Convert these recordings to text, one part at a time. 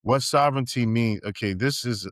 What sovereignty means? Okay, this is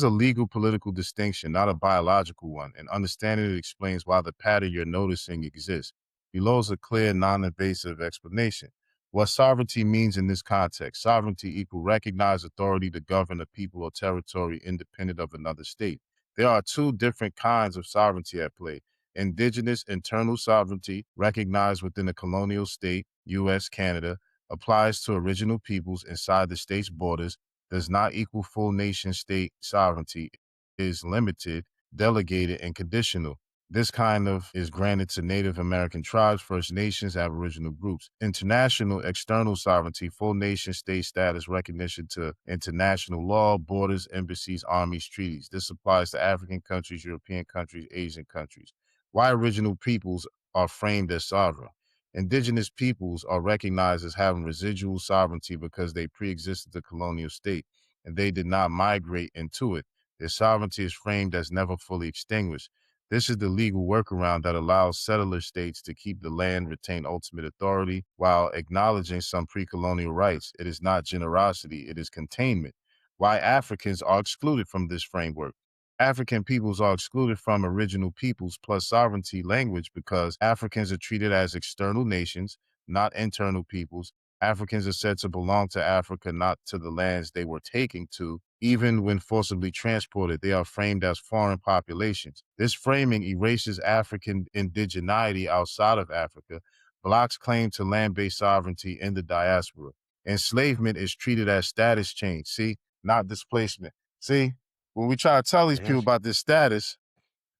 a legal political distinction, not a biological one, and understanding it explains why the pattern you're noticing exists. Below is a clear, non-invasive explanation. What sovereignty means in this context: sovereignty equal recognized authority to govern a people or territory independent of another state. There are two different kinds of sovereignty at play. Indigenous internal sovereignty, recognized within a colonial state, U.S., Canada, applies to original peoples inside the state's borders, does not equal full nation state sovereignty, is limited, delegated, and conditional. This kind of is granted to Native American tribes, First Nations, Aboriginal groups. International external sovereignty, full nation state status, recognition to international law, borders, embassies, armies, treaties. This applies to African countries, European countries, Asian countries. Why original peoples are framed as sovereign? Indigenous peoples are recognized as having residual sovereignty because they pre-existed the colonial state and they did not migrate into it. Their sovereignty is framed as never fully extinguished. This is the legal workaround that allows settler states to keep the land, retain ultimate authority while acknowledging some pre-colonial rights. It is not generosity, it is containment. Why Africans are excluded from this framework? African peoples are excluded from original peoples plus sovereignty language because Africans are treated as external nations, not internal peoples. Africans are said to belong to Africa, not to the lands they were taking to. Even when forcibly transported, they are framed as foreign populations. This framing erases African indigeneity outside of Africa, blocks claim to land-based sovereignty in the diaspora. Enslavement is treated as status change, see, not displacement. See, when we try to tell these Mhm, people about this status,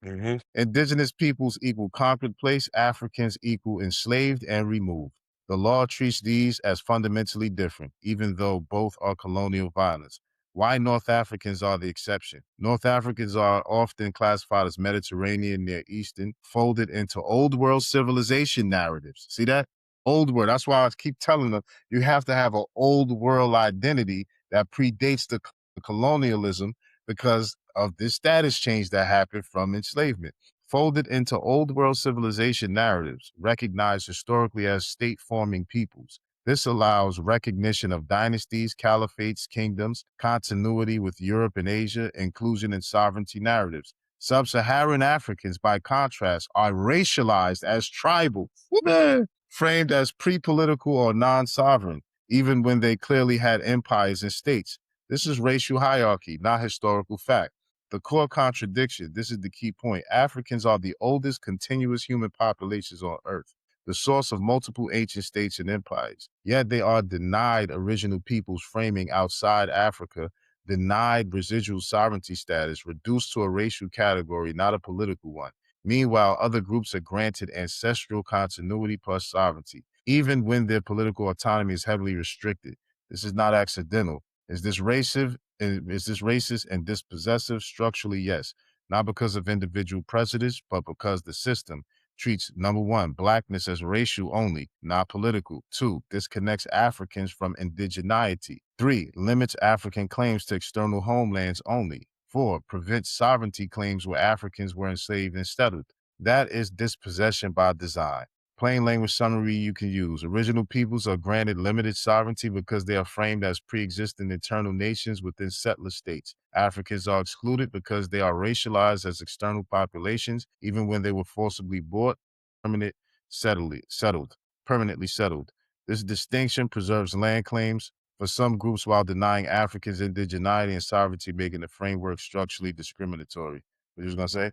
mhm. indigenous peoples equal conquered place, Africans equal enslaved and removed. The law treats these as fundamentally different, even though both are colonial violence. Why North Africans are the exception? North Africans are often classified as Mediterranean, Near Eastern, folded into old world civilization narratives. See that? Old world. That's why I keep telling them you have to have an old world identity that predates the colonialism because of this status change that happened from enslavement. Folded into old world civilization narratives, recognized historically as state forming peoples. This allows recognition of dynasties, caliphates, kingdoms, continuity with Europe and Asia, inclusion and sovereignty narratives. Sub-Saharan Africans, by contrast, are racialized as tribal, framed as pre-political or non-sovereign, even when they clearly had empires and states. This is racial hierarchy, not historical fact. The core contradiction, this is the key point. Africans are the oldest continuous human populations on Earth, the source of multiple ancient states and empires. Yet they are denied original peoples framing outside Africa, denied residual sovereignty status, reduced to a racial category, not a political one. Meanwhile, other groups are granted ancestral continuity plus sovereignty, even when their political autonomy is heavily restricted. This is not accidental. Is this racist? Is this racist and dispossessive? Structurally, yes. Not because of individual prejudice, but because the system treats, number one, blackness as racial only, not political. Two, disconnects Africans from indigeneity. Three, limits African claims to external homelands only. Four, prevents sovereignty claims where Africans were enslaved and settled. That is dispossession by design. Plain language summary you can use. Original peoples are granted limited sovereignty because they are framed as pre-existing internal nations within settler states. Africans are excluded because they are racialized as external populations, even when they were forcibly brought, permanent, permanently settled. This distinction preserves land claims for some groups while denying Africans indigeneity and sovereignty, making the framework structurally discriminatory. What you was gonna say?